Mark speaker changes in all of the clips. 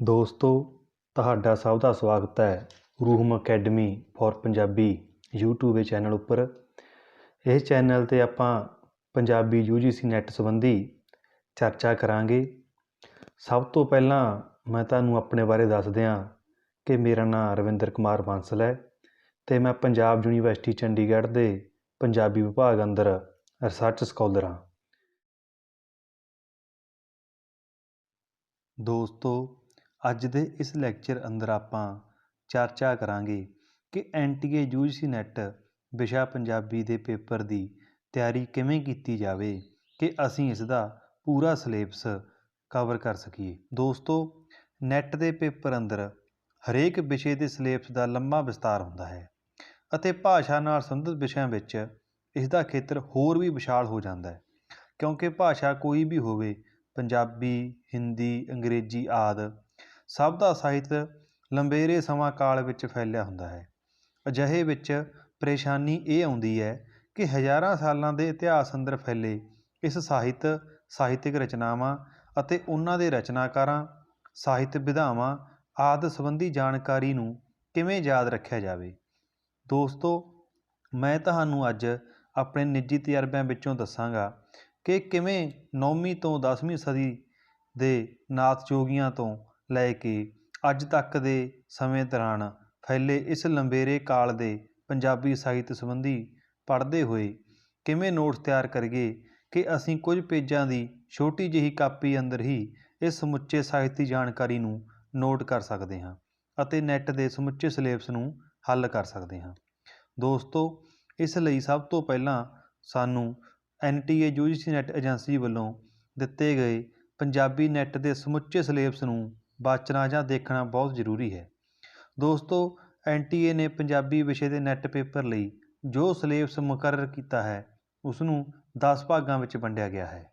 Speaker 1: ਦੋਸਤੋ, ਤੁਹਾਡਾ ਸਭ ਦਾ ਸਵਾਗਤ ਹੈ ਰੂਹਮ academy for Punjabi YouTube channel ਉੱਪਰ। ਇਸ ਚੈਨਲ 'ਤੇ ਆਪਾਂ ਪੰਜਾਬੀ UGC ਨੈੱਟ ਸੰਬੰਧੀ ਚਰਚਾ ਕਰਾਂਗੇ। ਸਭ ਤੋਂ ਪਹਿਲਾਂ ਮੈਂ ਤੁਹਾਨੂੰ ਆਪਣੇ ਬਾਰੇ ਦੱਸ ਦਿਆਂ ਕਿ ਮੇਰਾ ਨਾਮ ਰਵਿੰਦਰ ਕੁਮਾਰ ਬਾਂਸਲ ਹੈ ਅਤੇ ਮੈਂ ਪੰਜਾਬ ਯੂਨੀਵਰਸਿਟੀ ਚੰਡੀਗੜ੍ਹ ਦੇ ਪੰਜਾਬੀ ਵਿਭਾਗ ਅੰਦਰ ਰਿਸਰਚ ਸਕਾਲਰ ਹਾਂ। ਦੋਸਤੋ, ਅੱਜ ਦੇ ਇਸ ਲੈਕਚਰ ਅੰਦਰ ਆਪਾਂ ਚਰਚਾ ਕਰਾਂਗੇ ਕਿ NTA UGC ਨੈੱਟ ਵਿਸ਼ਾ ਪੰਜਾਬੀ ਦੇ ਪੇਪਰ ਦੀ ਤਿਆਰੀ ਕਿਵੇਂ ਕੀਤੀ ਜਾਵੇ ਕਿ ਅਸੀਂ ਇਸ ਦਾ ਪੂਰਾ ਸਿਲੇਬਸ ਕਵਰ ਕਰ ਸਕੀਏ। ਦੋਸਤੋ, ਨੈੱਟ ਦੇ ਪੇਪਰ ਅੰਦਰ ਹਰੇਕ ਵਿਸ਼ੇ ਦੇ ਸਿਲੇਬਸ ਦਾ ਲੰਮਾ ਵਿਸਤਾਰ ਹੁੰਦਾ ਹੈ ਅਤੇ ਭਾਸ਼ਾ ਨਾਲ ਸੰਬੰਧਿਤ ਵਿਸ਼ਿਆਂ ਵਿੱਚ ਇਸ ਦਾ ਖੇਤਰ ਹੋਰ ਵੀ ਵਿਸ਼ਾਲ ਹੋ ਜਾਂਦਾ ਹੈ, ਕਿਉਂਕਿ ਭਾਸ਼ਾ ਕੋਈ ਵੀ ਹੋਵੇ, ਪੰਜਾਬੀ, ਹਿੰਦੀ, ਅੰਗਰੇਜ਼ੀ ਆਦਿ ਸਭ ਦਾ ਸਾਹਿਤ ਲੰਬੇਰੇ ਸਮਾਂ ਕਾਲ ਵਿੱਚ ਫੈਲਿਆ ਹੁੰਦਾ ਹੈ। ਅਜਿਹੇ ਵਿੱਚ ਪਰੇਸ਼ਾਨੀ ਇਹ ਆਉਂਦੀ ਹੈ ਕਿ ਹਜ਼ਾਰਾਂ ਸਾਲਾਂ ਦੇ ਇਤਿਹਾਸ ਅੰਦਰ ਫੈਲੇ ਇਸ ਸਾਹਿਤਕ ਰਚਨਾਵਾਂ ਅਤੇ ਉਹਨਾਂ ਦੇ ਰਚਨਾਕਾਰਾਂ, ਸਾਹਿਤ ਵਿਧਾਵਾਂ ਆਦਿ ਸੰਬੰਧੀ ਜਾਣਕਾਰੀ ਨੂੰ ਕਿਵੇਂ ਯਾਦ ਰੱਖਿਆ ਜਾਵੇ। ਦੋਸਤੋ, ਮੈਂ ਤੁਹਾਨੂੰ ਅੱਜ ਆਪਣੇ ਨਿੱਜੀ ਤਜਰਬਿਆਂ ਵਿੱਚੋਂ ਦੱਸਾਂਗਾ ਕਿ ਕਿਵੇਂ 9ਵੀਂ ਤੋਂ 10ਵੀਂ ਸਦੀ ਦੇ ਨਾਥ ਜੋਗੀਆਂ ਤੋਂ ਲੈ ਕੇ ਅੱਜ ਤੱਕ ਦੇ ਸਮੇਂ ਦੌਰਾਨ ਫੈਲੇ ਇਸ ਲੰਬੇਰੇ ਕਾਲ ਦੇ ਪੰਜਾਬੀ ਸਾਹਿਤ ਸੰਬੰਧੀ ਪੜ੍ਹਦੇ ਹੋਏ ਕਿਵੇਂ ਨੋਟਸ ਤਿਆਰ ਕਰੀਏ ਕਿ ਅਸੀਂ ਕੁਝ ਪੇਜਾਂ ਦੀ ਛੋਟੀ ਜਿਹੀ ਕਾਪੀ ਅੰਦਰ ਹੀ ਇਸ ਸਮੁੱਚੇ ਸਾਹਿਤ ਦੀ ਜਾਣਕਾਰੀ ਨੂੰ ਨੋਟ ਕਰ ਸਕਦੇ ਹਾਂ ਅਤੇ ਨੈੱਟ ਦੇ ਸਮੁੱਚੇ ਸਿਲੇਬਸ ਨੂੰ ਹੱਲ ਕਰ ਸਕਦੇ ਹਾਂ। ਦੋਸਤੋ, ਇਸ ਲਈ ਸਭ ਤੋਂ ਪਹਿਲਾਂ ਸਾਨੂੰ NTA UGC ਨੈੱਟ ਏਜੰਸੀ ਵੱਲੋਂ ਦਿੱਤੇ ਗਏ ਪੰਜਾਬੀ ਨੈੱਟ ਦੇ ਸਮੁੱਚੇ ਸਿਲੇਬਸ ਨੂੰ ਵਾਚਣਾ ਜਾਂ ਦੇਖਣਾ ਬਹੁਤ ਜ਼ਰੂਰੀ ਹੈ। ਦੋਸਤੋ, NTA ਨੇ ਪੰਜਾਬੀ ਵਿਸ਼ੇ ਦੇ ਨੈੱਟ ਪੇਪਰ ਲਈ ਜੋ ਸਿਲੇਬਸ ਮੁਕਰਰ ਕੀਤਾ ਹੈ ਉਸ ਨੂੰ 10 ਭਾਗਾਂ ਵਿੱਚ ਵੰਡਿਆ ਗਿਆ ਹੈ।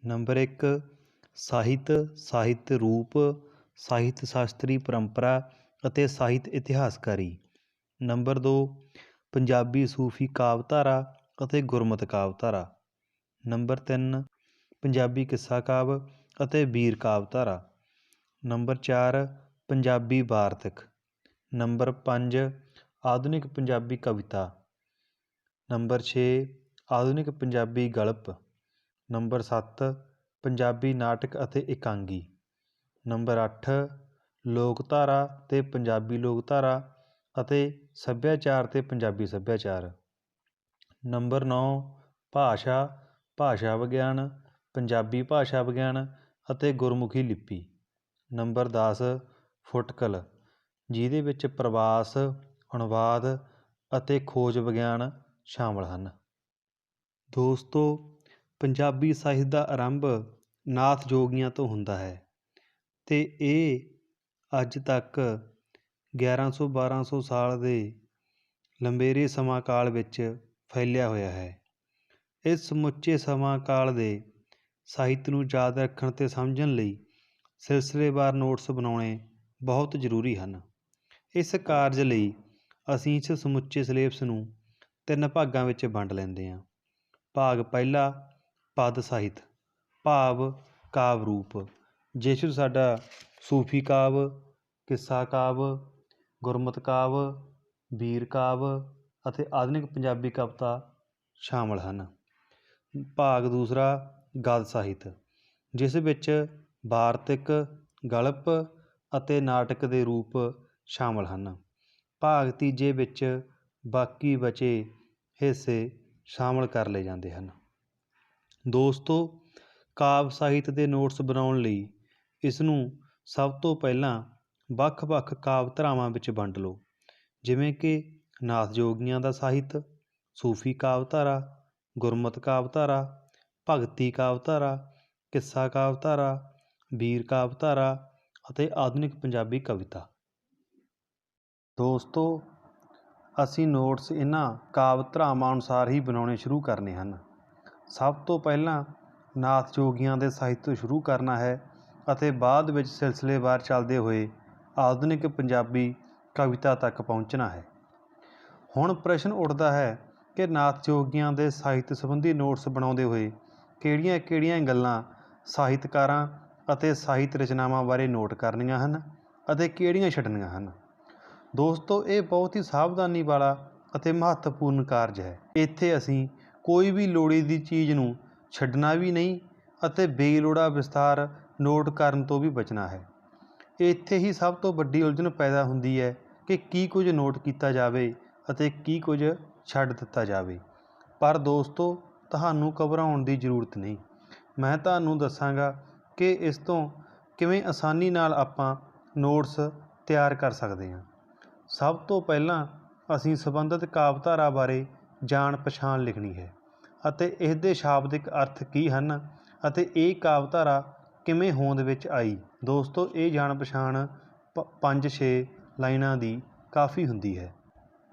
Speaker 1: ਨੰਬਰ 1, ਸਾਹਿਤ ਰੂਪ, ਸਾਹਿਤ ਸ਼ਾਸਤਰੀ ਪਰੰਪਰਾ ਅਤੇ ਸਾਹਿਤ ਇਤਿਹਾਸਕਾਰੀ। ਨੰਬਰ 2, ਪੰਜਾਬੀ ਸੂਫੀ ਕਾਵਿਧਾਰਾ ਅਤੇ ਗੁਰਮਤਿ ਕਾਵਿਧਾਰਾ। ਨੰਬਰ 3, ਪੰਜਾਬੀ ਕਿੱਸਾ ਕਾਵਿ ਅਤੇ ਬੀਰ ਕਾਵਿਧਾਰਾ। ਨੰਬਰ 4, ਪੰਜਾਬੀ ਵਾਰਤਕ। ਨੰਬਰ 5, ਆਧੁਨਿਕ ਪੰਜਾਬੀ ਕਵਿਤਾ। ਨੰਬਰ 6, ਆਧੁਨਿਕ ਪੰਜਾਬੀ ਗਲਪ। ਨੰਬਰ 7, ਪੰਜਾਬੀ ਨਾਟਕ ਅਤੇ ਇਕਾਂਗੀ। ਨੰਬਰ 8, ਲੋਕਧਾਰਾ ਅਤੇ ਪੰਜਾਬੀ ਲੋਕਧਾਰਾ ਅਤੇ ਸੱਭਿਆਚਾਰ ਅਤੇ ਪੰਜਾਬੀ ਸੱਭਿਆਚਾਰ। ਨੰਬਰ 9, ਭਾਸ਼ਾ ਵਿਗਿਆਨ, ਪੰਜਾਬੀ ਭਾਸ਼ਾ ਵਿਗਿਆਨ ਅਤੇ ਗੁਰਮੁਖੀ ਲਿਪੀ। ਨੰਬਰ 10, ਫੁਟਕਲ, ਜਿਹਦੇ ਵਿੱਚ ਪ੍ਰਵਾਸ, ਅਨੁਵਾਦ ਅਤੇ ਖੋਜ ਵਿਗਿਆਨ ਸ਼ਾਮਲ ਹਨ। ਦੋਸਤੋ, ਪੰਜਾਬੀ ਸਾਹਿਤ ਦਾ ਆਰੰਭ ਨਾਥ ਜੋਗੀਆਂ ਤੋਂ ਹੁੰਦਾ ਹੈ ਅਤੇ ਇਹ ਅੱਜ ਤੱਕ 1100-1200 ਸਾਲ ਦੇ ਲੰਬੇਰੇ ਸਮਾਂ ਕਾਲ ਵਿੱਚ ਫੈਲਿਆ ਹੋਇਆ ਹੈ। ਇਸ ਸਮੁੱਚੇ ਸਮਾਂ ਕਾਲ ਦੇ ਸਾਹਿਤ ਨੂੰ ਯਾਦ ਰੱਖਣ ਅਤੇ ਸਮਝਣ ਲਈ ਸਿਲਸਿਲੇਵਾਰ ਨੋਟਸ ਬਣਾਉਣੇ ਬਹੁਤ ਜ਼ਰੂਰੀ ਹਨ। ਇਸ ਕਾਰਜ ਲਈ ਅਸੀਂ ਇਸ ਸਮੁੱਚੇ ਸਿਲੇਬਸ ਨੂੰ 3 ਭਾਗਾਂ ਵਿੱਚ ਵੰਡ ਲੈਂਦੇ ਹਾਂ। ਭਾਗ ਪਹਿਲਾ, ਪਦ ਸਾਹਿਤ ਭਾਵ ਕਾਵਿ ਰੂਪ, ਜਿਸ ਵਿੱਚ ਸਾਡਾ ਸੂਫੀ ਕਾਵਿ, ਕਿੱਸਾ ਕਾਵਿ, ਗੁਰਮਤਿ ਕਾਵਿ, ਬੀਰ ਕਾਵਿ ਅਤੇ ਆਧੁਨਿਕ ਪੰਜਾਬੀ ਕਵਿਤਾ ਸ਼ਾਮਲ ਹਨ। ਭਾਗ ਦੂਸਰਾ, ਗਦ ਸਾਹਿਤ, ਜਿਸ ਵਿੱਚ ਵਾਰਤਕ, ਗਲਪ ਅਤੇ ਨਾਟਕ ਦੇ ਰੂਪ ਸ਼ਾਮਲ ਹਨ। ਭਾਗ ਤੀਜੇ ਵਿੱਚ ਬਾਕੀ ਬਚੇ ਹਿੱਸੇ ਸ਼ਾਮਲ ਕਰ ਲਏ ਜਾਂਦੇ ਹਨ। ਦੋਸਤੋ, ਕਾਵਿ ਸਾਹਿਤ ਦੇ ਨੋਟਸ ਬਣਾਉਣ ਲਈ ਇਸ ਨੂੰ ਸਭ ਤੋਂ ਪਹਿਲਾਂ ਵੱਖ-ਵੱਖ ਕਾਵਿ ਧਾਰਾਵਾਂ ਵਿੱਚ ਵੰਡ ਲਓ, ਜਿਵੇਂ ਕਿ ਨਾਥ ਜੋਗੀਆਂ ਦਾ ਸਾਹਿਤ, ਸੂਫੀ ਕਾਵਿਧਾਰਾ, ਗੁਰਮਤਿ ਕਾਵਿਧਾਰਾ, ਭਗਤੀ ਕਾਵਿਧਾਰਾ, ਕਿੱਸਾ ਕਾਵਿਧਾਰਾ, ਬੀਰ ਕਾਵਿਧਾਰਾ ਅਤੇ ਆਧੁਨਿਕ ਪੰਜਾਬੀ ਕਵਿਤਾ। ਦੋਸਤੋ, ਅਸੀਂ ਨੋਟਸ ਇਹਨਾਂ ਕਾਵਿ ਧਾਰਾਵਾਂ ਅਨੁਸਾਰ ਹੀ ਬਣਾਉਣੇ ਸ਼ੁਰੂ ਕਰਨੇ ਹਨ। ਸਭ ਤੋਂ ਪਹਿਲਾਂ ਨਾਥ ਜੋਗੀਆਂ ਦੇ ਸਾਹਿਤ ਤੋਂ ਸ਼ੁਰੂ ਕਰਨਾ ਹੈ ਅਤੇ ਬਾਅਦ ਵਿੱਚ ਸਿਲਸਿਲੇਵਾਰ ਚੱਲਦੇ ਹੋਏ ਆਧੁਨਿਕ ਪੰਜਾਬੀ ਕਵਿਤਾ ਤੱਕ ਪਹੁੰਚਣਾ ਹੈ। ਹੁਣ ਪ੍ਰਸ਼ਨ ਉੱਠਦਾ ਹੈ ਕਿ ਨਾਥ ਜੋਗੀਆਂ ਦੇ ਸਾਹਿਤ ਸੰਬੰਧੀ ਨੋਟਸ ਬਣਾਉਂਦੇ ਹੋਏ ਕਿਹੜੀਆਂ-ਕਿਹੜੀਆਂ ਗੱਲਾਂ ਸਾਹਿਤਕਾਰਾਂ ਅਤੇ ਸਾਹਿਤ ਰਚਨਾਵਾਂ ਬਾਰੇ ਨੋਟ ਕਰਨੀਆਂ ਹਨ ਅਤੇ ਕਿਹੜੀਆਂ ਛੱਡਣੀਆਂ ਹਨ। ਦੋਸਤੋ, ਇਹ ਬਹੁਤ ਹੀ ਸਾਵਧਾਨੀ ਵਾਲਾ ਅਤੇ ਮਹੱਤਵਪੂਰਨ ਕਾਰਜ ਹੈ। ਇੱਥੇ ਅਸੀਂ ਕੋਈ ਵੀ ਲੋੜੀਂਦੀ ਚੀਜ਼ ਨੂੰ ਛੱਡਣਾ ਵੀ ਨਹੀਂ ਅਤੇ ਬੇਲੋੜਾ ਵਿਸਥਾਰ ਨੋਟ ਕਰਨ ਤੋਂ ਵੀ ਬਚਣਾ ਹੈ। ਇੱਥੇ ਹੀ ਸਭ ਤੋਂ ਵੱਡੀ ਉਲਝਣ ਪੈਦਾ ਹੁੰਦੀ ਹੈ ਕਿ ਕੀ ਕੁਝ ਨੋਟ ਕੀਤਾ ਜਾਵੇ ਅਤੇ ਕੀ ਕੁਝ ਛੱਡ ਦਿੱਤਾ ਜਾਵੇ। ਪਰ ਦੋਸਤੋ, ਤੁਹਾਨੂੰ ਘਬਰਾਉਣ ਦੀ ਜ਼ਰੂਰਤ ਨਹੀਂ। ਮੈਂ ਤੁਹਾਨੂੰ ਦੱਸਾਂਗਾ ਕਿ ਇਸ ਤੋਂ ਕਿਵੇਂ ਆਸਾਨੀ ਨਾਲ ਆਪਾਂ ਨੋਟਸ ਤਿਆਰ ਕਰ ਸਕਦੇ ਹਾਂ। ਸਭ ਤੋਂ ਪਹਿਲਾਂ ਅਸੀਂ ਸੰਬੰਧਿਤ ਕਾਵਿਧਾਰਾ ਬਾਰੇ ਜਾਣ ਪਛਾਣ ਲਿਖਣੀ ਹੈ ਅਤੇ ਇਸ ਦੇ ਸ਼ਾਬਦਿਕ ਅਰਥ ਕੀ ਹਨ ਅਤੇ ਇਹ ਕਾਵਿਧਾਰਾ ਕਿਵੇਂ ਹੋਂਦ ਵਿੱਚ ਆਈ। ਦੋਸਤੋ, ਇਹ ਜਾਣ ਪਛਾਣ 5-6 ਲਾਈਨਾਂ ਦੀ ਕਾਫੀ ਹੁੰਦੀ ਹੈ।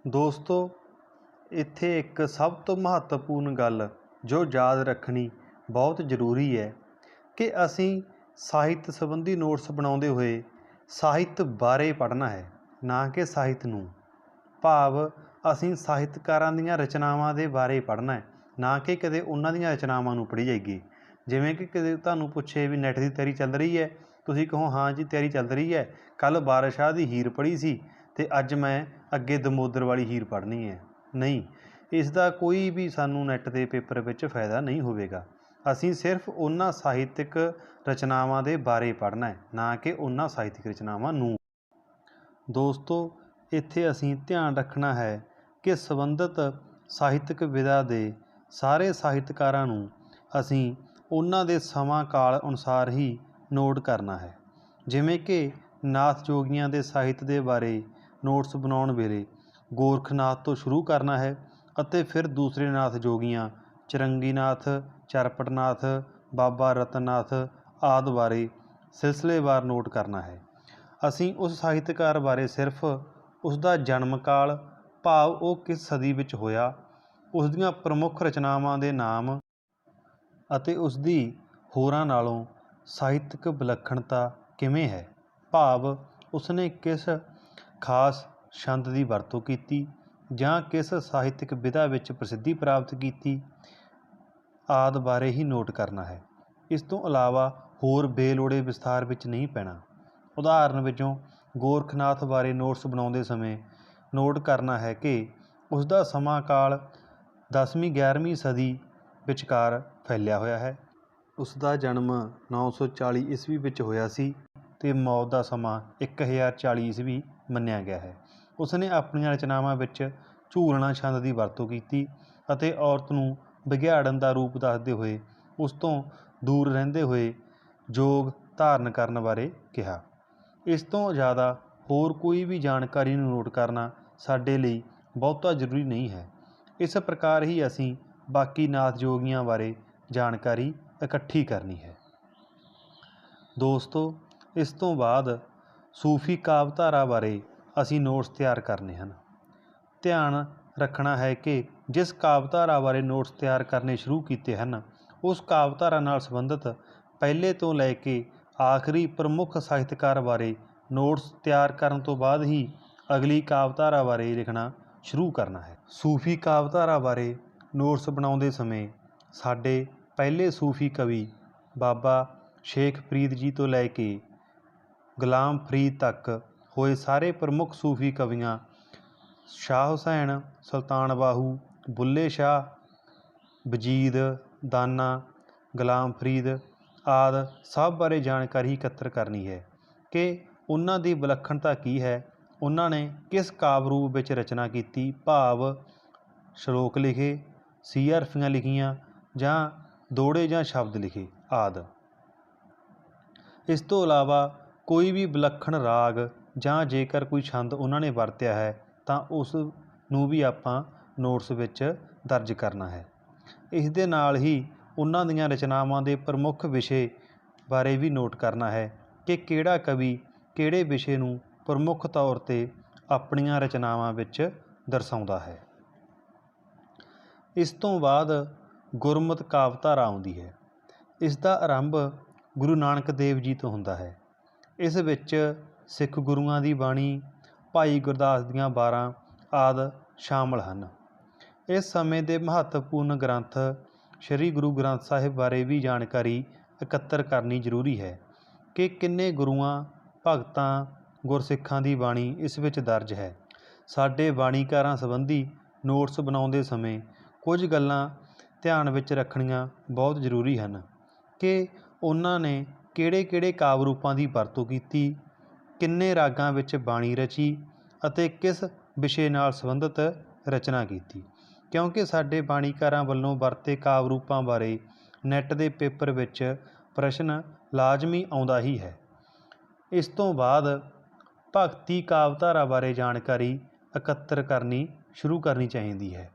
Speaker 1: ਦੋਸਤੋ, ਇੱਥੇ ਇੱਕ ਸਭ ਤੋਂ ਮਹੱਤਵਪੂਰਨ ਗੱਲ ਜੋ ਯਾਦ ਰੱਖਣੀ ਬਹੁਤ ਜ਼ਰੂਰੀ ਹੈ ਕਿ ਅਸੀਂ ਸਾਹਿਤ ਸੰਬੰਧੀ ਨੋਟਸ ਬਣਾਉਂਦੇ ਹੋਏ ਸਾਹਿਤ ਬਾਰੇ ਪੜ੍ਹਨਾ ਹੈ, ਨਾ ਕਿ ਸਾਹਿਤ ਨੂੰ। ਭਾਵ ਅਸੀਂ ਸਾਹਿਤਕਾਰਾਂ ਦੀਆਂ ਰਚਨਾਵਾਂ ਦੇ ਬਾਰੇ ਪੜ੍ਹਨਾ ਹੈ, ਨਾ ਕਿ ਕਦੇ ਉਹਨਾਂ ਦੀਆਂ ਰਚਨਾਵਾਂ ਨੂੰ ਪੜ੍ਹੀ ਜਾਈਏ। ਜਿਵੇਂ ਕਿ ਕਦੇ ਤੁਹਾਨੂੰ ਪੁੱਛੇ ਵੀ ਨੈੱਟ ਦੀ ਤਿਆਰੀ ਚੱਲ ਰਹੀ ਹੈ, ਤੁਸੀਂ ਕਹੋ ਹਾਂ ਜੀ ਤਿਆਰੀ ਚੱਲ ਰਹੀ ਹੈ, ਕੱਲ੍ਹ ਵਾਰਿਸ ਸ਼ਾਹ ਦੀ ਹੀਰ ਪੜ੍ਹੀ ਸੀ ਅਤੇ ਅੱਜ ਮੈਂ ਅੱਗੇ ਦਮੋਦਰ ਵਾਲੀ ਹੀਰ ਪੜ੍ਹਨੀ ਹੈ। ਨਹੀਂ, ਇਸ ਦਾ ਕੋਈ ਵੀ ਸਾਨੂੰ ਨੈੱਟ ਦੇ ਪੇਪਰ ਵਿੱਚ ਫਾਇਦਾ ਨਹੀਂ ਹੋਵੇਗਾ। ਅਸੀਂ ਸਿਰਫ ਉਹਨਾਂ ਸਾਹਿਤਕ ਰਚਨਾਵਾਂ ਦੇ ਬਾਰੇ ਪੜ੍ਹਨਾ ਹੈ, ਨਾ ਕਿ ਉਹਨਾਂ ਸਾਹਿਤਕ ਰਚਨਾਵਾਂ ਨੂੰ। ਦੋਸਤੋ, ਇੱਥੇ ਅਸੀਂ ਧਿਆਨ ਰੱਖਣਾ ਹੈ ਕਿ ਸੰਬੰਧਿਤ ਸਾਹਿਤਕ ਵਿਧਾ ਦੇ ਸਾਰੇ ਸਾਹਿਤਕਾਰਾਂ ਨੂੰ ਅਸੀਂ ਉਹਨਾਂ ਦੇ ਸਮਾਂ ਕਾਲ ਅਨੁਸਾਰ ਹੀ ਨੋਟ ਕਰਨਾ ਹੈ। ਜਿਵੇਂ ਕਿ ਨਾਥ ਜੋਗੀਆਂ ਦੇ ਸਾਹਿਤ ਦੇ ਬਾਰੇ ਨੋਟਸ ਬਣਾਉਣ ਵੇਲੇ ਗੋਰਖਨਾਥ ਤੋਂ ਸ਼ੁਰੂ ਕਰਨਾ ਹੈ ਅਤੇ ਫਿਰ ਦੂਸਰੇ ਨਾਥ ਜੋਗੀਆਂ ਚਰੰਗੀਨਾਥ, ਚਰਪਟਨਾਥ, ਬਾਬਾ ਰਤਨਨਾਥ ਆਦਿ ਬਾਰੇ ਸਿਲਸਿਲੇਵਾਰ ਨੋਟ ਕਰਨਾ ਹੈ। ਅਸੀਂ ਉਸ ਸਾਹਿਤਕਾਰ ਬਾਰੇ ਸਿਰਫ ਉਸ ਦਾ ਜਨਮ ਕਾਲ, ਭਾਵ ਉਹ ਕਿਸ ਸਦੀ ਵਿੱਚ ਹੋਇਆ, ਉਸ ਦੀਆਂ ਪ੍ਰਮੁੱਖ ਰਚਨਾਵਾਂ ਦੇ ਨਾਮ ਅਤੇ ਉਸ ਦੀ ਹੋਰਾਂ ਨਾਲੋਂ ਸਾਹਿਤਕ ਵਿਲੱਖਣਤਾ ਕਿਵੇਂ ਹੈ, ਭਾਵ ਉਸਨੇ ਕਿਸ ਖਾਸ ਛੰਦ ਦੀ ਵਰਤੋਂ ਕੀਤੀ ਜਾਂ ਕਿਸ ਸਾਹਿਤਕ ਵਿਧਾ ਵਿੱਚ ਪ੍ਰਸਿੱਧੀ ਪ੍ਰਾਪਤ ਕੀਤੀ ਆਦਿ ਬਾਰੇ ਹੀ ਨੋਟ ਕਰਨਾ ਹੈ। ਇਸ ਤੋਂ ਇਲਾਵਾ ਹੋਰ ਬੇਲੋੜੇ ਵਿਸਥਾਰ ਵਿੱਚ ਨਹੀਂ ਪੈਣਾ। ਉਦਾਹਰਨ ਵਜੋਂ ਗੋਰਖਨਾਥ ਬਾਰੇ ਨੋਟਸ ਬਣਾਉਂਦੇ ਸਮੇਂ ਨੋਟ ਕਰਨਾ ਹੈ ਕਿ ਉਸ ਦਾ ਸਮਾਂ ਕਾਲ 10ਵੀਂ-11ਵੀਂ ਸਦੀ ਵਿਚਕਾਰ ਫੈਲਿਆ ਹੋਇਆ ਹੈ। ਉਸ ਦਾ ਜਨਮ 940 ਈਸਵੀ ਵਿੱਚ ਹੋਇਆ ਸੀ ਅਤੇ ਮੌਤ ਦਾ ਸਮਾਂ 1040 ਈਸਵੀ ਮੰਨਿਆ ਗਿਆ ਹੈ। ਉਸਨੇ ਆਪਣੀਆਂ ਰਚਨਾਵਾਂ ਵਿੱਚ ਝੂਲਣਾ ਛੰਦ ਦੀ ਵਰਤੋਂ ਕੀਤੀ ਅਤੇ ਔਰਤ ਨੂੰ ਵਿਗਿਆੜਨ ਦਾ ਰੂਪ ਦੱਸਦੇ ਹੋਏ ਉਸ ਤੋਂ ਦੂਰ ਰਹਿੰਦੇ ਹੋਏ ਜੋਗ ਧਾਰਨ ਕਰਨ ਬਾਰੇ ਕਿਹਾ। ਇਸ ਤੋਂ ਜ਼ਿਆਦਾ ਹੋਰ ਕੋਈ ਵੀ ਜਾਣਕਾਰੀ ਨੂੰ ਨੋਟ ਕਰਨਾ ਸਾਡੇ ਲਈ ਬਹੁਤਾ ਜ਼ਰੂਰੀ ਨਹੀਂ ਹੈ। ਇਸ ਪ੍ਰਕਾਰ ਹੀ ਅਸੀਂ ਬਾਕੀ ਨਾਥ ਜੋਗੀਆਂ ਬਾਰੇ ਜਾਣਕਾਰੀ ਇਕੱਠੀ ਕਰਨੀ ਹੈ। ਦੋਸਤੋ, ਇਸ ਤੋਂ ਬਾਅਦ ਸੂਫੀ ਕਾਵਿਧਾਰਾ ਬਾਰੇ ਅਸੀਂ ਨੋਟਸ ਤਿਆਰ ਕਰਨੇ ਹਨ। ਧਿਆਨ ਰੱਖਣਾ ਹੈ ਕਿ ਜਿਸ ਕਾਵਿਧਾਰਾ ਬਾਰੇ ਨੋਟਸ ਤਿਆਰ ਕਰਨੇ ਸ਼ੁਰੂ ਕੀਤੇ ਹਨ, ਉਸ ਕਾਵਿਧਾਰਾ ਨਾਲ ਸੰਬੰਧਿਤ ਪਹਿਲੇ ਤੋਂ ਲੈ ਕੇ ਆਖਰੀ ਪ੍ਰਮੁੱਖ ਸਾਹਿਤਕਾਰ ਬਾਰੇ ਨੋਟਸ ਤਿਆਰ ਕਰਨ ਤੋਂ ਬਾਅਦ ਹੀ ਅਗਲੀ ਕਾਵਿਧਾਰਾ ਬਾਰੇ ਲਿਖਣਾ ਸ਼ੁਰੂ ਕਰਨਾ ਹੈ। ਸੂਫੀ ਕਾਵਿਧਾਰਾ ਬਾਰੇ ਨੋਟਸ ਬਣਾਉਂਦੇ ਸਮੇਂ ਸਾਡੇ ਪਹਿਲੇ ਸੂਫੀ ਕਵੀ ਬਾਬਾ ਸ਼ੇਖ ਫਰੀਦ ਜੀ ਤੋਂ ਲੈ ਕੇ ਗੁਲਾਮ ਫਰੀਦ ਤੱਕ ਹੋਏ ਸਾਰੇ ਪ੍ਰਮੁੱਖ ਸੂਫੀ ਕਵੀਆਂ ਸ਼ਾਹ ਹੁਸੈਨ, ਸੁਲਤਾਨ ਬਾਹੂ, ਬੁੱਲ੍ਹੇ ਸ਼ਾਹ, ਵਜੀਦ, ਦਾਨਾ, ਗੁਲਾਮ ਫਰੀਦ ਆਦਿ ਸਭ ਬਾਰੇ ਜਾਣਕਾਰੀ ਇਕੱਤਰ ਕਰਨੀ ਹੈ ਕਿ ਉਹਨਾਂ ਦੀ ਵਿਲੱਖਣਤਾ ਕੀ ਹੈ, ਉਹਨਾਂ ਨੇ ਕਿਸ ਕਾਵਿ ਰੂਪ ਵਿੱਚ ਰਚਨਾ ਕੀਤੀ, ਭਾਵ ਸ਼ਲੋਕ ਲਿਖੇ, ਸੀਆ ਰਫੀਆਂ ਲਿਖੀਆਂ ਜਾਂ ਦੋੜੇ ਜਾਂ ਸ਼ਬਦ ਲਿਖੇ ਆਦਿ। ਇਸ ਤੋਂ ਇਲਾਵਾ ਕੋਈ ਵੀ ਵਿਲੱਖਣ ਰਾਗ ਜਾਂ ਜੇਕਰ ਕੋਈ ਛੰਦ ਉਹਨਾਂ ਨੇ ਵਰਤਿਆ ਹੈ ਤਾਂ ਉਸ ਨੂੰ ਵੀ ਆਪਾਂ ਨੋਟਸ ਵਿੱਚ ਦਰਜ ਕਰਨਾ ਹੈ। ਇਸ ਦੇ ਨਾਲ ਹੀ ਉਹਨਾਂ ਦੀਆਂ ਰਚਨਾਵਾਂ ਦੇ ਪ੍ਰਮੁੱਖ ਵਿਸ਼ੇ ਬਾਰੇ ਵੀ ਨੋਟ ਕਰਨਾ ਹੈ ਕਿ ਕਿਹੜਾ ਕਵੀ ਕਿਹੜੇ ਵਿਸ਼ੇ ਨੂੰ ਪ੍ਰਮੁੱਖ ਤੌਰ 'ਤੇ ਆਪਣੀਆਂ ਰਚਨਾਵਾਂ ਵਿੱਚ ਦਰਸਾਉਂਦਾ ਹੈ। ਇਸ ਤੋਂ ਬਾਅਦ ਗੁਰਮਤਿ ਕਾਵਿਧਾਰਾ ਆਉਂਦੀ ਹੈ। ਇਸ ਦਾ ਆਰੰਭ ਗੁਰੂ ਨਾਨਕ ਦੇਵ ਜੀ ਤੋਂ ਹੁੰਦਾ ਹੈ। ਇਸ ਵਿੱਚ ਸਿੱਖ ਗੁਰੂਆਂ ਦੀ ਬਾਣੀ, ਭਾਈ ਗੁਰਦਾਸ ਦੀਆਂ ਵਾਰਾਂ ਆਦਿ ਸ਼ਾਮਲ ਹਨ। ਇਸ ਸਮੇਂ ਦੇ ਮਹੱਤਵਪੂਰਨ ਗ੍ਰੰਥ ਸ਼੍ਰੀ ਗੁਰੂ ਗ੍ਰੰਥ ਸਾਹਿਬ ਬਾਰੇ ਵੀ ਜਾਣਕਾਰੀ ਇਕੱਤਰ ਕਰਨੀ ਜ਼ਰੂਰੀ ਹੈ। ਕਿ ਕਿੰਨੇ ਗੁਰੂਆਂ ਭਗਤਾਂ ਗੁਰਸਿੱਖਾਂ ਦੀ ਬਾਣੀ ਇਸ ਵਿੱਚ ਦਰਜ ਹੈ। ਸਾਡੇ ਬਾਣੀਕਾਰਾਂ ਸੰਬੰਧੀ ਨੋਟਸ ਬਣਾਉਂਦੇ ਸਮੇਂ ਕੁਝ ਗੱਲਾਂ ਧਿਆਨ ਵਿੱਚ ਰੱਖਣੀਆਂ ਬਹੁਤ ਜ਼ਰੂਰੀ ਹਨ ਕਿ ਉਹਨਾਂ ਨੇ ਕਿਹੜੇ ਕਾਵਿ ਰੂਪਾਂ ਦੀ ਵਰਤੋਂ ਕੀਤੀ, ਕਿੰਨੇ ਰਾਗਾਂ ਵਿੱਚ ਬਾਣੀ ਰਚੀ ਅਤੇ ਕਿਸ ਵਿਸ਼ੇ ਨਾਲ ਸੰਬੰਧਿਤ ਰਚਨਾ ਕੀਤੀ, ਕਿਉਂਕਿ ਸਾਡੇ ਬਾਣੀਕਾਰਾਂ ਵੱਲੋਂ ਵਰਤੇ ਕਾਵਿ ਰੂਪਾਂ ਬਾਰੇ ਨੈੱਟ ਦੇ ਪੇਪਰ ਵਿੱਚ ਪ੍ਰਸ਼ਨ ਲਾਜ਼ਮੀ ਆਉਂਦਾ ਹੀ ਹੈ। ਇਸ ਤੋਂ ਬਾਅਦ ਭਗਤੀ ਕਾਵਿਧਾਰਾ ਬਾਰੇ ਜਾਣਕਾਰੀ ਇਕੱਤਰ ਕਰਨੀ ਸ਼ੁਰੂ ਕਰਨੀ ਚਾਹੀਦੀ ਹੈ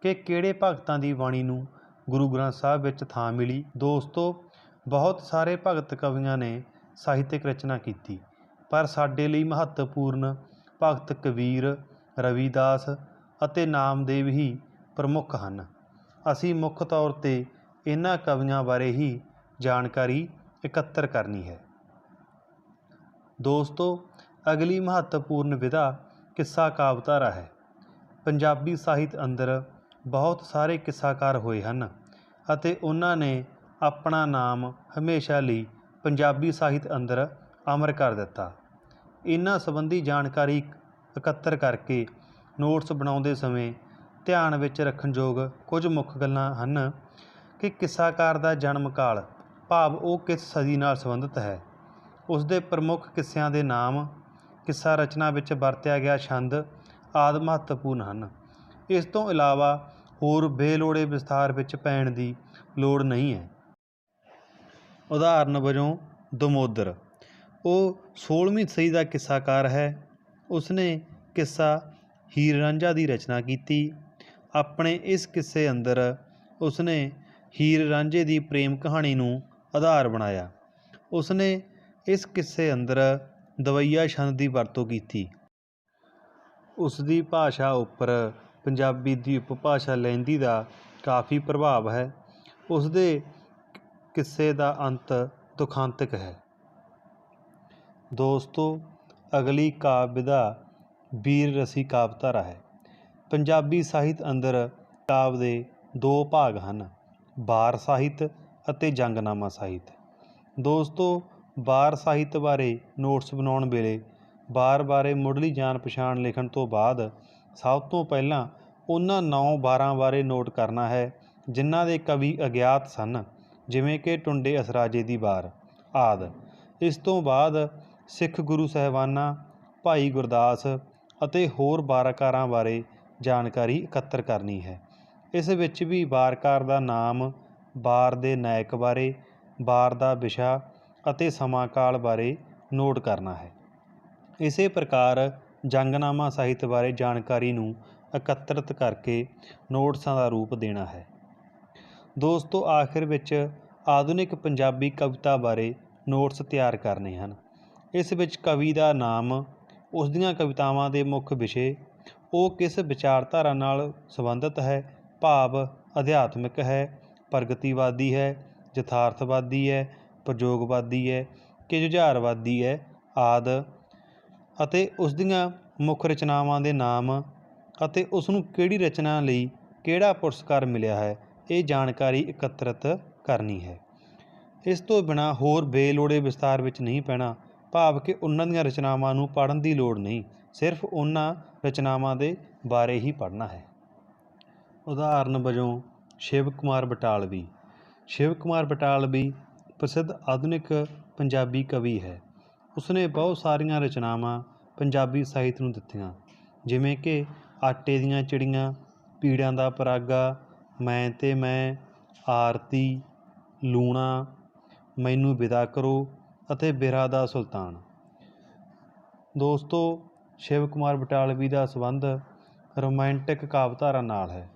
Speaker 1: ਕਿ ਕਿਹੜੇ ਭਗਤਾਂ ਦੀ ਬਾਣੀ ਨੂੰ ਗੁਰੂ ਗ੍ਰੰਥ ਸਾਹਿਬ ਵਿੱਚ ਥਾਂ ਮਿਲੀ। ਦੋਸਤੋ, ਬਹੁਤ ਸਾਰੇ ਭਗਤ ਕਵੀਆਂ ਨੇ ਸਾਹਿਤਕ ਰਚਨਾ ਕੀਤੀ, ਪਰ ਸਾਡੇ ਲਈ ਮਹੱਤਵਪੂਰਨ ਭਗਤ ਕਬੀਰ, ਰਵਿਦਾਸ ਅਤੇ ਨਾਮਦੇਵ ਹੀ ਪ੍ਰਮੁੱਖ ਹਨ। ਅਸੀਂ ਮੁੱਖ ਤੌਰ 'ਤੇ ਇਹਨਾਂ ਕਵੀਆਂ ਬਾਰੇ ਹੀ ਜਾਣਕਾਰੀ ਇਕੱਤਰ ਕਰਨੀ ਹੈ। ਦੋਸਤੋ, ਅਗਲੀ ਮਹੱਤਵਪੂਰਨ ਵਿਧਾ ਕਿੱਸਾ ਕਾਵਿਧਾਰਾ ਹੈ। ਪੰਜਾਬੀ ਸਾਹਿਤ ਅੰਦਰ ਬਹੁਤ ਸਾਰੇ ਕਿੱਸਾਕਾਰ ਹੋਏ ਹਨ ਅਤੇ ਉਹਨਾਂ ਨੇ ਆਪਣਾ ਨਾਮ ਹਮੇਸ਼ਾ ਲਈ ਪੰਜਾਬੀ ਸਾਹਿਤ ਅੰਦਰ ਅਮਰ ਕਰ ਦਿੱਤਾ। ਇਹਨਾਂ ਸੰਬੰਧੀ ਜਾਣਕਾਰੀ ਇਕੱਤਰ ਕਰਕੇ ਨੋਟਸ ਬਣਾਉਂਦੇ ਸਮੇਂ ਧਿਆਨ ਵਿੱਚ ਰੱਖਣਯੋਗ ਕੁਝ ਮੁੱਖ ਗੱਲਾਂ ਹਨ ਕਿ ਕਿੱਸਾਕਾਰ ਦਾ ਜਨਮ ਕਾਲ, ਭਾਵ ਉਹ ਕਿਸ ਸਦੀ ਨਾਲ ਸੰਬੰਧਿਤ ਹੈ, ਉਸਦੇ ਪ੍ਰਮੁੱਖ ਕਿੱਸਿਆਂ ਦੇ ਨਾਮ, ਕਿੱਸਾ ਰਚਨਾ ਵਿੱਚ ਵਰਤਿਆ ਗਿਆ ਛੰਦ ਆਦਿ ਮਹੱਤਵਪੂਰਨ ਹਨ। ਇਸ ਤੋਂ ਇਲਾਵਾ ਹੋਰ ਬੇਲੋੜੇ ਵਿਸਥਾਰ ਵਿੱਚ ਪੈਣ ਦੀ ਲੋੜ ਨਹੀਂ ਹੈ। ਉਦਾਹਰਨ ਵਜੋਂ ਦਮੋਦਰ, ਉਹ 16ਵੀਂ ਸਦੀ ਦਾ ਕਿੱਸਾਕਾਰ ਹੈ। ਉਸਨੇ ਕਿੱਸਾ ਹੀਰ ਰਾਂਝਾ ਦੀ ਰਚਨਾ ਕੀਤੀ। ਆਪਣੇ ਇਸ ਕਿੱਸੇ ਅੰਦਰ ਉਸਨੇ ਹੀਰ ਰਾਂਝੇ ਦੀ ਪ੍ਰੇਮ ਕਹਾਣੀ ਨੂੰ ਆਧਾਰ ਬਣਾਇਆ। ਉਸਨੇ ਇਸ ਕਿੱਸੇ ਅੰਦਰ ਦਵੱਈਆ ਛੰਦ ਦੀ ਵਰਤੋਂ ਕੀਤੀ। ਉਸਦੀ ਭਾਸ਼ਾ ਉੱਪਰ ਪੰਜਾਬੀ ਦੀ ਉਪਭਾਸ਼ਾ ਲਹਿੰਦੀ ਦਾ ਕਾਫੀ ਪ੍ਰਭਾਵ ਹੈ। ਉਸਦੇ ਕਿੱਸੇ ਦਾ ਅੰਤ ਦੁਖਾਂਤਕ ਹੈ। ਦੋਸਤੋ, ਅਗਲੀ ਕਾਵਿ ਵਿਧਾ ਬੀਰ ਰਸੀ ਕਾਵਿਧਾਰਾ ਹੈ। ਪੰਜਾਬੀ ਸਾਹਿਤ ਅੰਦਰ ਕਾਵਿ ਦੇ ਦੋ ਭਾਗ ਹਨ, ਵਾਰ ਸਾਹਿਤ ਅਤੇ ਜੰਗਨਾਮਾ ਸਾਹਿਤ। ਦੋਸਤੋ, ਵਾਰ ਸਾਹਿਤ ਬਾਰੇ ਨੋਟਸ ਬਣਾਉਣ ਵੇਲੇ ਵਾਰ ਬਾਰੇ ਮੁੱਢਲੀ ਜਾਣ ਪਛਾਣ ਲਿਖਣ ਤੋਂ ਬਾਅਦ ਸਭ ਤੋਂ ਪਹਿਲਾਂ ਉਹਨਾਂ 9 ਵਾਰਾਂ ਬਾਰੇ ਨੋਟ ਕਰਨਾ ਹੈ ਜਿਨ੍ਹਾਂ ਦੇ ਕਵੀ ਅਗਿਆਤ ਸਨ, ਜਿਵੇਂ ਕਿ ਟੁੰਡੇ ਅਸਰਾਜੇ ਦੀ ਵਾਰ ਆਦਿ। ਇਸ ਤੋਂ ਬਾਅਦ ਸਿੱਖ ਗੁਰੂ ਸਾਹਿਬਾਨਾਂ, ਭਾਈ ਗੁਰਦਾਸ ਅਤੇ ਹੋਰ ਵਾਰਕਾਰਾਂ ਬਾਰੇ ਜਾਣਕਾਰੀ ਇਕੱਤਰ ਕਰਨੀ ਹੈ। ਇਸ ਵਿੱਚ ਵੀ ਵਾਰਕਾਰ ਦਾ ਨਾਮ, ਵਾਰ ਦੇ ਨਾਇਕ ਬਾਰੇ, ਵਾਰ ਦਾ ਵਿਸ਼ਾ ਅਤੇ ਸਮਾਂ ਕਾਲ ਬਾਰੇ ਨੋਟ ਕਰਨਾ ਹੈ। ਇਸੇ ਪ੍ਰਕਾਰ ਜੰਗਨਾਮਾ ਸਾਹਿਤ ਬਾਰੇ ਜਾਣਕਾਰੀ ਨੂੰ ਇਕੱਤਰਿਤ ਕਰਕੇ ਨੋਟਸਾਂ ਦਾ ਰੂਪ ਦੇਣਾ ਹੈ। ਦੋਸਤੋ, ਆਖਿਰ ਵਿੱਚ ਆਧੁਨਿਕ ਪੰਜਾਬੀ ਕਵਿਤਾ ਬਾਰੇ ਨੋਟਸ ਤਿਆਰ ਕਰਨੇ ਹਨ। ਇਸ ਵਿੱਚ ਕਵੀ ਦਾ ਨਾਮ, ਉਸ ਦੀਆਂ ਕਵਿਤਾਵਾਂ ਦੇ ਮੁੱਖ ਵਿਸ਼ੇ, ਉਹ ਕਿਸ ਵਿਚਾਰਧਾਰਾ ਨਾਲ ਸੰਬੰਧਿਤ ਹੈ, ਭਾਵ ਅਧਿਆਤਮਿਕ ਹੈ, ਪ੍ਰਗਤੀਵਾਦੀ ਹੈ, ਯਥਾਰਥਵਾਦੀ ਹੈ, ਪ੍ਰਯੋਗਵਾਦੀ ਹੈ ਕਿ ਜੁਝਾਰਵਾਦੀ ਹੈ ਆਦਿ, ਅਤੇ ਉਸ ਦੀਆਂ ਮੁੱਖ ਰਚਨਾਵਾਂ ਦੇ ਨਾਮ ਅਤੇ ਉਸ ਨੂੰ ਕਿਹੜੀ ਰਚਨਾ ਲਈ ਕਿਹੜਾ ਪੁਰਸਕਾਰ ਮਿਲਿਆ ਹੈ, ਇਹ ਜਾਣਕਾਰੀ ਇਕੱਤਰਿਤ ਕਰਨੀ ਹੈ। ਇਸ ਤੋਂ ਬਿਨਾਂ ਹੋਰ ਬੇਲੋੜੇ ਵਿਸਤਾਰ ਵਿੱਚ ਨਹੀਂ ਪੈਣਾ, ਭਾਵ ਕਿ ਉਹਨਾਂ ਦੀਆਂ ਰਚਨਾਵਾਂ ਨੂੰ ਪੜ੍ਹਨ ਦੀ ਲੋੜ ਨਹੀਂ, ਸਿਰਫ ਉਹਨਾਂ ਰਚਨਾਵਾਂ ਦੇ ਬਾਰੇ ਹੀ ਪੜ੍ਹਨਾ ਹੈ। ਉਦਾਹਰਨ ਵਜੋਂ ਸ਼ਿਵ ਕੁਮਾਰ ਬਟਾਲਵੀ। ਸ਼ਿਵ ਕੁਮਾਰ ਬਟਾਲਵੀ ਪ੍ਰਸਿੱਧ ਆਧੁਨਿਕ ਪੰਜਾਬੀ ਕਵੀ ਹੈ। ਉਸਨੇ ਬਹੁਤ ਸਾਰੀਆਂ ਰਚਨਾਵਾਂ ਪੰਜਾਬੀ ਸਾਹਿਤ ਨੂੰ ਦਿੱਤੀਆਂ, ਜਿਵੇਂ ਕਿ ਆਟੇ ਦੀਆਂ ਚਿੜੀਆਂ, ਪੀੜਾਂ ਦਾ ਪਰਾਗਾ, ਮੈਂ ਤੇ ਮੈਂ, ਆਰਤੀ, ਲੂਣਾ, ਮੈਨੂੰ ਵਿਦਾ ਕਰੋ ਅਤੇ ਬਿਰਹਾ ਦਾ ਸੁਲਤਾਨ। ਦੋਸਤੋ, ਸ਼ਿਵ ਕੁਮਾਰ ਬਟਾਲਵੀ ਦਾ ਸੰਬੰਧ ਰੋਮਾਂਟਿਕ ਕਾਵਿਧਾਰਾ ਨਾਲ ਹੈ।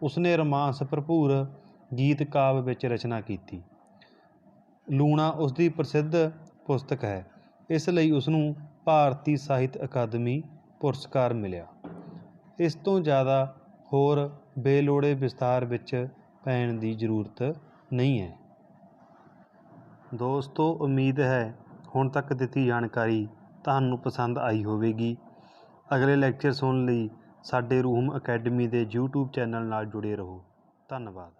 Speaker 1: ਉਸਨੇ ਰੋਮਾਂਸ ਭਰਪੂਰ ਗੀਤ ਕਾਵਿ ਵਿੱਚ ਰਚਨਾ ਕੀਤੀ। ਲੂਣਾ ਉਸਦੀ ਪ੍ਰਸਿੱਧ ਪੁਸਤਕ ਹੈ, ਇਸ ਲਈ ਉਸਨੂੰ ਭਾਰਤੀ ਸਾਹਿਤ ਅਕਾਦਮੀ ਪੁਰਸਕਾਰ ਮਿਲਿਆ। ਇਸ ਤੋਂ ਜ਼ਿਆਦਾ ਹੋਰ ਬੇਲੋੜੇ ਵਿਸਤਾਰ ਵਿੱਚ ਪੈਣ ਦੀ ਜ਼ਰੂਰਤ ਨਹੀਂ ਹੈ। ਦੋਸਤੋ, ਉਮੀਦ ਹੈ ਹੁਣ ਤੱਕ ਦਿੱਤੀ ਜਾਣਕਾਰੀ ਤੁਹਾਨੂੰ ਪਸੰਦ ਆਈ ਹੋਵੇਗੀ। ਅਗਲੇ ਲੈਕਚਰ ਸੁਣਨ ਲਈ ਸਾਡੇ ਰੂਮ ਅਕੈਡਮੀ ਦੇ YouTube ਚੈਨਲ ਨਾਲ ਜੁੜੇ ਰਹੋ। ਧੰਨਵਾਦ।